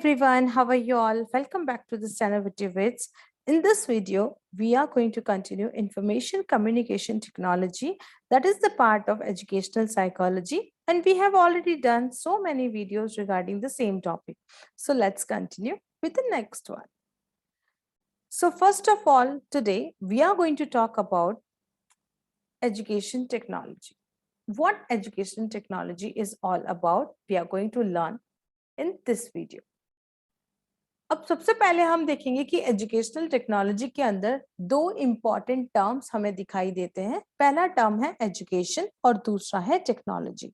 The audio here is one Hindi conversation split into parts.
everyone, how are you all? Welcome back to this channel with Wits. In this video, we are going to continue information communication technology, that is the part of educational psychology, and we have already done so many videos regarding the same topic. So let's continue with the next one. So first of all, today we are going to talk about education technology. What education technology is all about, we are going to learn in this video. अब सबसे पहले हम देखेंगे कि एजुकेशनल टेक्नोलॉजी के अंदर दो इंपॉर्टेंट टर्म्स हमें दिखाई देते हैं। पहला टर्म है एजुकेशन और दूसरा है टेक्नोलॉजी।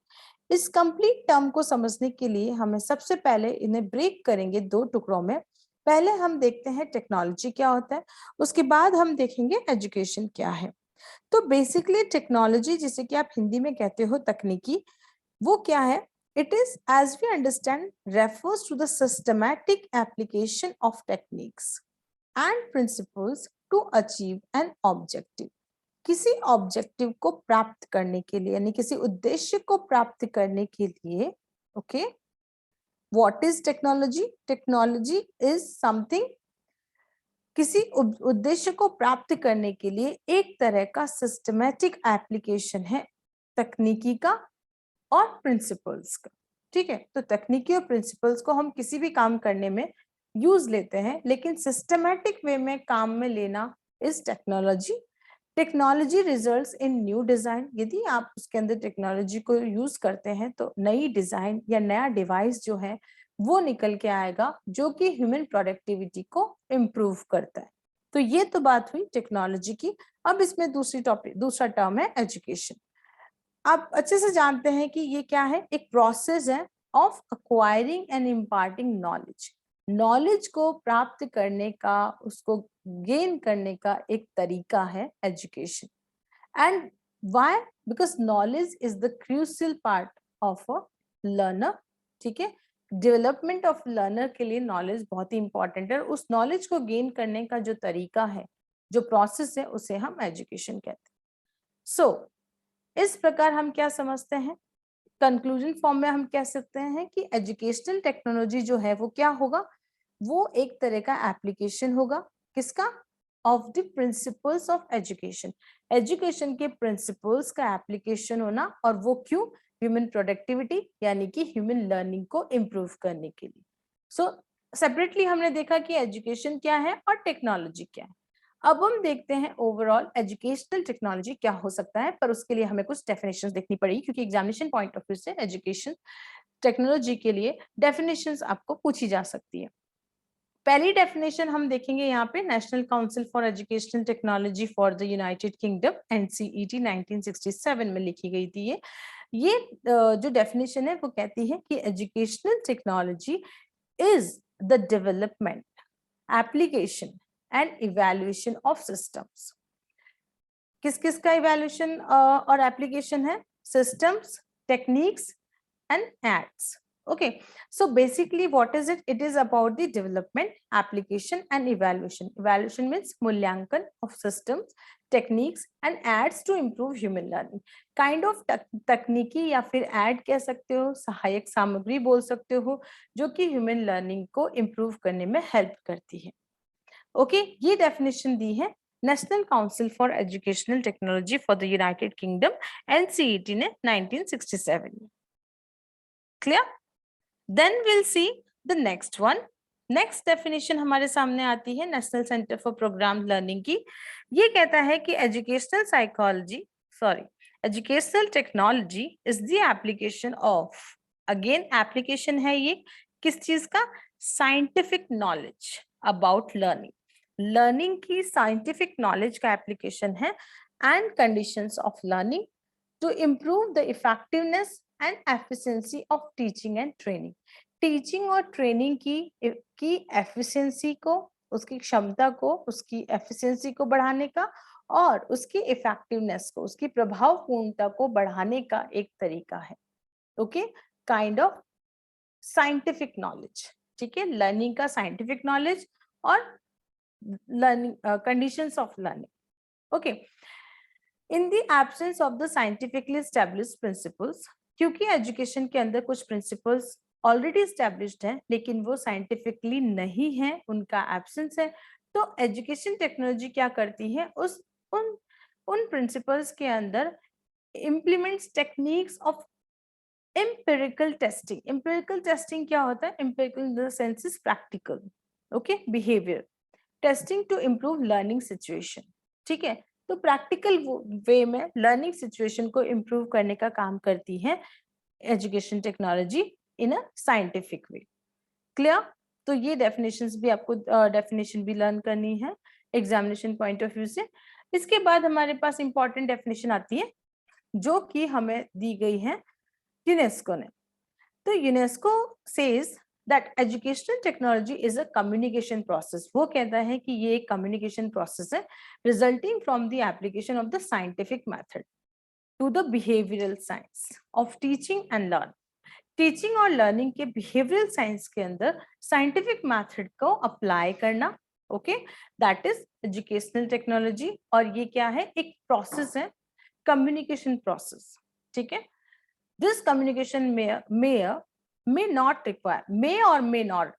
इस कंप्लीट टर्म को समझने के लिए हमें सबसे पहले इन्हें ब्रेक करेंगे दो टुकड़ों में। पहले हम देखते हैं टेक्नोलॉजी क्या होता है, उसके बाद हम देखेंगे एजुकेशन क्या है। तो बेसिकली टेक्नोलॉजी, जिसे कि आप हिंदी में कहते हो तकनीकी, वो क्या है? It is, as we understand, refers to the systematic application of techniques and principles to achieve an objective. किसी ऑब्जेक्टिव को प्राप्त करने के लिए, यानी किसी उद्देश्य को प्राप्त करने के लिए, okay, what is technology? Technology is something, किसी उद्देश्य को प्राप्त करने के लिए एक तरह का सिस्टमैटिक एप्लीकेशन है तकनीकी का और प्रिंसिपल्स का। ठीक है, तो तकनीकी और प्रिंसिपल्स को हम किसी भी काम करने में यूज लेते हैं, लेकिन सिस्टमैटिक वे में काम में लेना is technology. Technology results in new design. यदि आप उसके अंदर टेक्नोलॉजी को यूज करते हैं तो नई डिजाइन या नया डिवाइस जो है वो निकल के आएगा, जो कि ह्यूमन प्रोडक्टिविटी को इम्प्रूव करता है। तो ये तो बात हुई टेक्नोलॉजी की। अब इसमें दूसरा टर्म है एजुकेशन। आप अच्छे से जानते हैं कि ये क्या है, एक प्रोसेस है of acquiring and imparting knowledge. Knowledge को प्राप्त करने का, उसको गेन करने का एक तरीका है education. And why? Because knowledge is the crucial part of a learner. ठीक है, डेवलपमेंट ऑफ लर्नर के लिए नॉलेज बहुत ही इंपॉर्टेंट है। उस नॉलेज को गेन करने का जो तरीका है, जो प्रोसेस है, उसे हम एजुकेशन कहते हैं। सो इस प्रकार हम क्या समझते हैं, कंक्लूजन फॉर्म में हम कह सकते हैं कि एजुकेशनल टेक्नोलॉजी जो है वो क्या होगा, वो एक तरह का एप्लीकेशन होगा। किसका? Of the principles of education. Education के प्रिंसिपल्स का एप्लीकेशन होना, और वो क्यों? ह्यूमन प्रोडक्टिविटी यानी कि ह्यूमन लर्निंग को इम्प्रूव करने के लिए। सो सेपरेटली हमने देखा कि एजुकेशन क्या है और टेक्नोलॉजी क्या है। अब हम देखते हैं ओवरऑल एजुकेशनल टेक्नोलॉजी क्या हो सकता है, पर उसके लिए हमें कुछ डेफिनेशंस देखनी पड़ेगी, क्योंकि एग्जामिनेशन पॉइंट ऑफ व्यू से एजुकेशन टेक्नोलॉजी के लिए डेफिनेशंस आपको पूछी जा सकती है। पहली डेफिनेशन हम देखेंगे यहाँ पे, national council for educational technology for the United kingdom NCET 1967 में लिखी गई थी। ये जो डेफिनेशन है वो कहती है कि educational technology is the development, application and evaluation of systems. किस किस का इवैल्यूएशन और एप्लीकेशन है? Systems, techniques and acts. Okay, so basically what is it? It is about the development, application and evaluation. Evaluation means मूल्यांकन of systems, techniques and adds to improve human learning. Kind of तकनीकी या फिर add कह सकते हो, सहायक सामग्री बोल सकते हो, जो कि human learning को improve करने में help करती है। Okay, ये definition दी है national council for educational technology for the United kingdom NCET ने 1967 में। Clear? Then we'll see the next one. Next definition हमारे सामने आती है national centre for programme learning की। ये कहता है कि educational technology is the application of, again application है ये किस चीज का? Scientific knowledge about learning. Learning की साइंटिफिक नॉलेज का एप्लीकेशन है and conditions of learning to improve the effectiveness and efficiency of teaching and training. Teaching और ट्रेनिंग की एफिशिएंसी को, उसकी क्षमता को, उसकी एफिशिएंसी को बढ़ाने का और उसकी इफेक्टिवनेस को, उसकी प्रभावपूर्णता को बढ़ाने का एक तरीका है। Okay, kind of scientific knowledge. ठीक है, लर्निंग का साइंटिफिक नॉलेज और learning conditions of learning. Okay, in the absence of the scientifically established principles, क्योंकि एजुकेशन के अंदर कुछ प्रिंसिपल्स ऑलरेडी एस्टेब्लिश्ड है लेकिन वो साइंटिफिकली नहीं है, उनका एब्सेंस है। तो एजुकेशन टेक्नोलॉजी क्या करती है, उस उन प्रिंसिपल्स के अंदर implements techniques of empirical testing क्या होता है, empirical in the sense is practical, okay, behavior testing to improve learning situation, ठीक है। तो प्रैक्टिकल वे में लर्निंग सिचुएशन को इम्प्रूव करने का काम करती है education technology in a scientific way. Clear? तो ये डेफिनेशंस भी आपको डेफिनेशन भी लर्न करनी है एग्जामिनेशन पॉइंट ऑफ व्यू से। इसके बाद हमारे पास इंपॉर्टेंट डेफिनेशन आती है जो कि हमें दी गई है यूनेस्को ने। तो UNESCO says that educational technology is a communication process. वो कहता है कि ये एक कम्युनिकेशन प्रोसेस है resulting from the application of the scientific method to the behavioural science of teaching and learning. Teaching और लर्निंग के बिहेवियरल साइंस के अंदर साइंटिफिक मेथड को अप्लाई करना, okay, that is educational technology. और ये क्या है, एक प्रोसेस है, कम्युनिकेशन प्रोसेस, ठीक है। This communication may not require, may or may not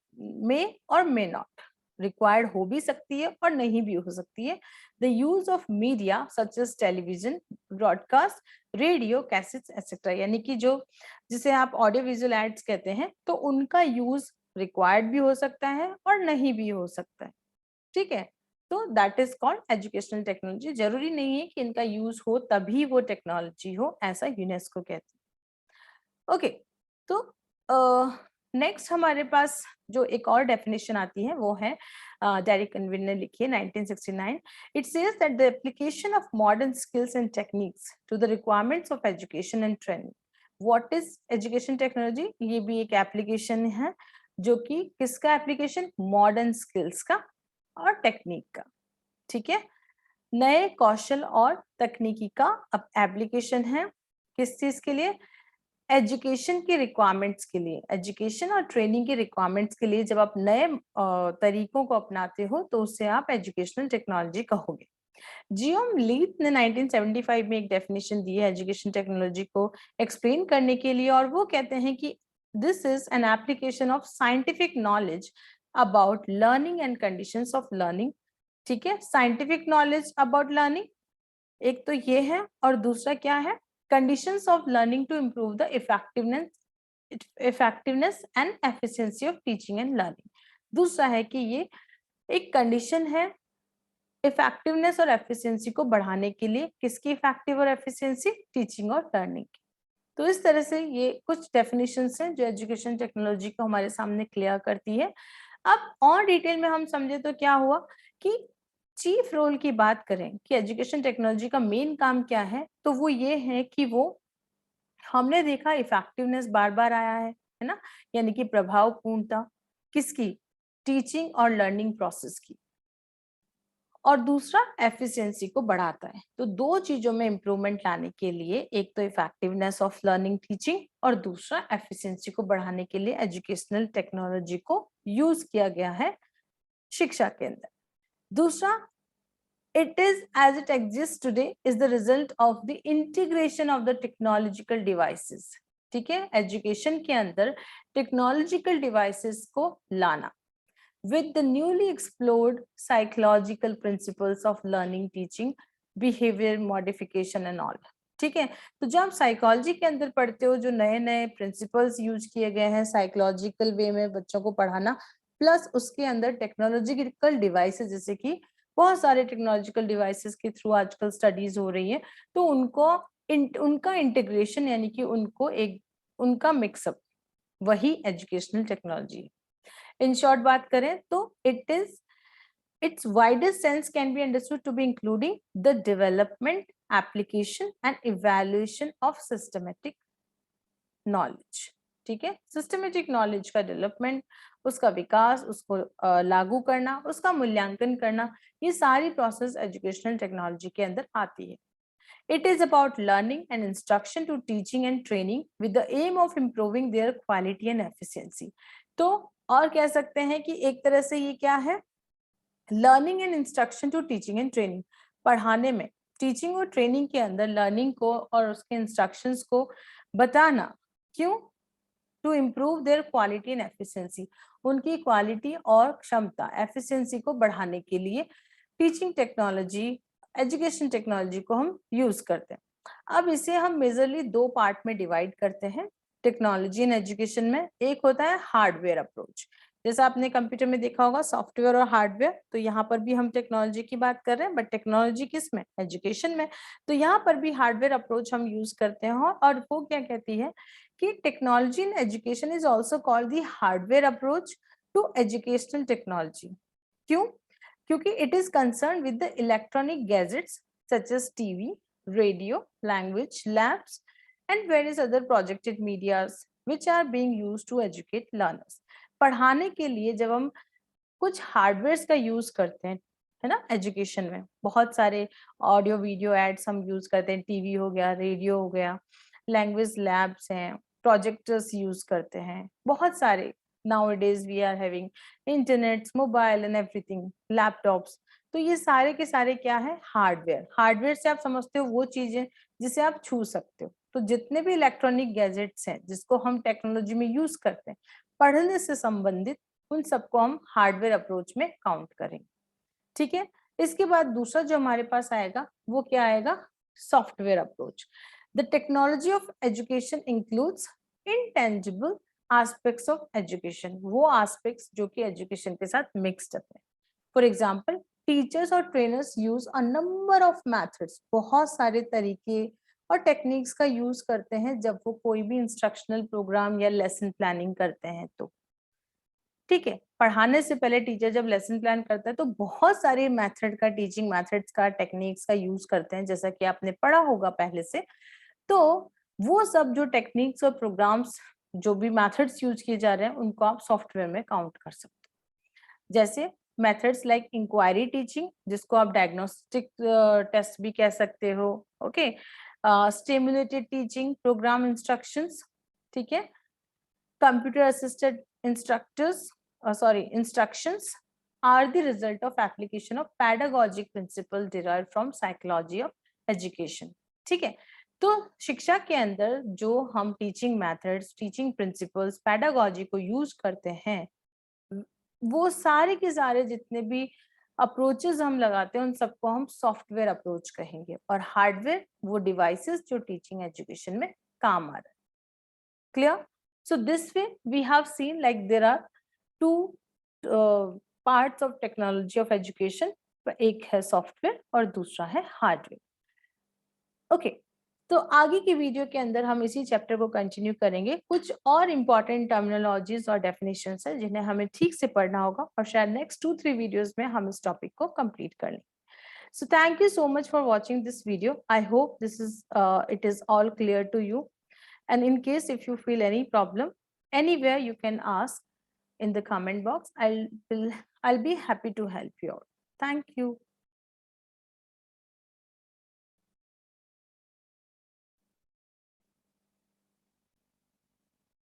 required हो भी सकती है और नहीं भी हो सकती है। The use of media such as television, broadcast, radio, cassettes, etc. यानी कि जो जिसे आप ऑडियो विजुअल एड्स कहते हैं, तो उनका यूज रिक्वायर्ड भी हो सकता है और नहीं भी हो सकता है, ठीक है। तो that is called educational technology. जरूरी नहीं है कि इनका यूज हो तभी वो टेक्नोलॉजी हो, ऐसा यूनेस्को कहती है। ओके, तो नेक्स्ट हमारे पास जो एक और डेफिनेशन आती है वो है डेरिक कन्विन ने लिखी है 1969। It says that the application of modern skills and techniques to the requirements of education and training. What is education technology? ये भी एक एप्लीकेशन है जो कि किसका एप्लीकेशन, मॉडर्न स्किल्स का और टेक्निक का, ठीक है। नए कौशल और तकनीकी का एप्लीकेशन है किस चीज के लिए, एजुकेशन की रिक्वायरमेंट्स के लिए, एजुकेशन और ट्रेनिंग की रिक्वायरमेंट्स के लिए। जब आप नए तरीकों को अपनाते हो तो उससे आप एजुकेशनल टेक्नोलॉजी कहोगे। जियोम लीथ ने 1975 में एक डेफिनेशन दी है एजुकेशन टेक्नोलॉजी को एक्सप्लेन करने के लिए, और वो कहते हैं कि this is an application of scientific knowledge about learning and conditions of learning, ठीक है। साइंटिफिक नॉलेज अबाउट लर्निंग एक तो ये है, और दूसरा क्या है, conditions of learning to improve the effectiveness and efficiency of teaching and learning। दूसरा है कि ये एक कंडीशन है इफेक्टिवनेस और एफिशिएंसी को बढ़ाने के लिए। किसकी इफेक्टिव और एफिशिएंसी, टीचिंग और लर्निंग की। तो इस तरह से ये कुछ डेफिनेशंस हैं जो एजुकेशन टेक्नोलॉजी को हमारे सामने क्लियर करती है। अब और डिटेल में हम समझे तो क्या हुआ कि चीफ रोल की बात करें कि एजुकेशन टेक्नोलॉजी का मेन काम क्या है, तो वो ये है कि वो, हमने देखा इफेक्टिवनेस बार बार आया है ना, यानी कि प्रभावपूर्णता किसकी, टीचिंग और लर्निंग प्रोसेस की, और दूसरा एफिशिएंसी को बढ़ाता है। तो दो चीजों में इंप्रूवमेंट लाने के लिए, एक तो इफेक्टिवनेस ऑफ लर्निंग टीचिंग और दूसरा एफिशिएंसी को बढ़ाने के लिए एजुकेशनल टेक्नोलॉजी को यूज किया गया है शिक्षा के अंदर। दूसरा, it is as it exists today is the result of the integration of the technological devices, ठीक है। एजुकेशन के अंदर टेक्नोलॉजिकल डिवाइसेस को लाना with the newly explored psychological principles of learning, teaching, behavior modification and all, ठीक है। तो जब आप साइकोलॉजी के अंदर पढ़ते हो, जो नए नए प्रिंसिपल्स यूज किए गए हैं साइकोलॉजिकल वे में बच्चों को पढ़ाना, प्लस उसके अंदर टेक्नोलॉजिकल डिवाइसेस, जैसे कि बहुत सारे टेक्नोलॉजिकल डिवाइसेस के थ्रू आजकल स्टडीज हो रही है, तो उनका इंटीग्रेशन यानी कि उनका मिक्सअप, वही एजुकेशनल टेक्नोलॉजी। इन शॉर्ट बात करें तो its widest sense can be understood to be including the development, application and evaluation of systematic knowledge, ठीक है। सिस्टमेटिक नॉलेज का डेवलपमेंट, उसका विकास, उसको लागू करना, उसका मूल्यांकन करना, ये सारी प्रोसेस एजुकेशनल टेक्नोलॉजी के अंदर आती है। It is about learning and instruction to teaching and training with the aim of improving their quality and efficiency। तो और कह सकते हैं कि एक तरह से ये क्या है, learning and instruction to teaching and training. पढ़ाने में, टीचिंग और ट्रेनिंग के अंदर लर्निंग को और उसके इंस्ट्रक्शंस को बताना। क्यों? To improve their quality and efficiency, उनकी क्वालिटी और क्षमता एफिशिएंसी को बढ़ाने के लिए टीचिंग टेक्नोलॉजी, एजुकेशन टेक्नोलॉजी को हम यूज करते हैं। अब इसे हम मेजरली दो पार्ट में डिवाइड करते हैं टेक्नोलॉजी इन एजुकेशन में। एक होता है हार्डवेयर अप्रोच, जैसा आपने कंप्यूटर में देखा होगा सॉफ्टवेयर और हार्डवेयर, तो यहाँ पर भी हम टेक्नोलॉजी की बात कर रहे हैं, बट टेक्नोलॉजी किस में, एजुकेशन में। तो यहाँ पर भी हार्डवेयर अप्रोच हम यूज करते हैं, और वो क्या कहती है कि technology in education is also called the hardware approach to educational technology. क्यों? क्योंकि it is concern with the electronic gadgets such as TV, radio, language labs and various other projected medias which are being used to educate learners। पढ़ाने के लिए जब हम कुछ हार्डवेयर का यूज करते हैं, है ना, एजुकेशन में बहुत सारे ऑडियो वीडियो एड्स हम यूज करते हैं, टीवी हो गया, रेडियो हो गया, लैंग्वेज लैब्स हैं, प्रोजेक्टर्स यूज करते हैं, बहुत सारे nowadays we are having internet, mobile and everything, laptops। तो ये सारे के सारे क्या है, हार्डवेयर। हार्डवेयर से आप समझते हो वो चीजें जिसे आप छू सकते हो। तो जितने भी इलेक्ट्रॉनिक गैजेट्स हैं जिसको हम टेक्नोलॉजी में यूज करते हैं पढ़ने से संबंधित, उन सबको हम हार्डवेयर अप्रोच में काउंट करेंगे। ठीक है, इसके बाद दूसरा जो हमारे पास आएगा वो क्या आएगा, software approach. The technology of education includes intangible aspects of education, वो एस्पेक्ट्स जो कि एजुकेशन के साथ मिक्स्ड अप है। फॉर एग्जाम्पल, टीचर्स और trainers use a number of methods, बहुत सारे तरीके और टेक्निक्स का यूज करते हैं जब वो कोई भी इंस्ट्रक्शनल प्रोग्राम या लेसन प्लानिंग करते हैं। तो ठीक है, पढ़ाने से पहले टीचर जब लेसन प्लान करता है तो बहुत सारे मेथड का, टीचिंग मेथड्स का, टेक्निक्स का यूज करते हैं, जैसा कि आपने पढ़ा होगा पहले से। तो वो सब जो टेक्निक्स और प्रोग्राम्स, जो भी मेथड्स यूज किए जा रहे हैं, उनको आप सॉफ्टवेयर में काउंट कर सकते हो। जैसे मेथड्स लाइक इंक्वायरी टीचिंग, जिसको आप डायग्नोस्टिक टेस्ट भी कह सकते हो, okay, stimulated teaching, programme instructions, ठीक है, computer assisted instructions are the result of application of pedagogic principle derived from psychology of education। ठीक है, तो शिक्षा के अंदर जो हम teaching methods, teaching principles, pedagogy को यूज करते हैं, वो सारे के सारे जितने भी अप्रोचेस हम लगाते हैं उन सबको हम सॉफ्टवेयर अप्रोच कहेंगे। और हार्डवेयर वो डिवाइसेस जो टीचिंग एजुकेशन में काम आ रहा है। Clear? So this way we have seen like there are two parts of technology of education, एक है सॉफ्टवेयर और दूसरा है हार्डवेयर। ओके, तो आगे की वीडियो के अंदर हम इसी चैप्टर को कंटिन्यू करेंगे। कुछ और इम्पोर्टेंट टर्मिनोलॉजीज और डेफिनेशंस है जिन्हें हमें ठीक से पढ़ना होगा, और शायद नेक्स्ट 2-3 वीडियोस में हम इस टॉपिक को कंप्लीट कर लेंगे। So thank you so much for watching this video. I hope this is it is all clear to you. And in case if you feel any problem anywhere, you can ask in the comment box. I'll be happy to help you out. Thank you.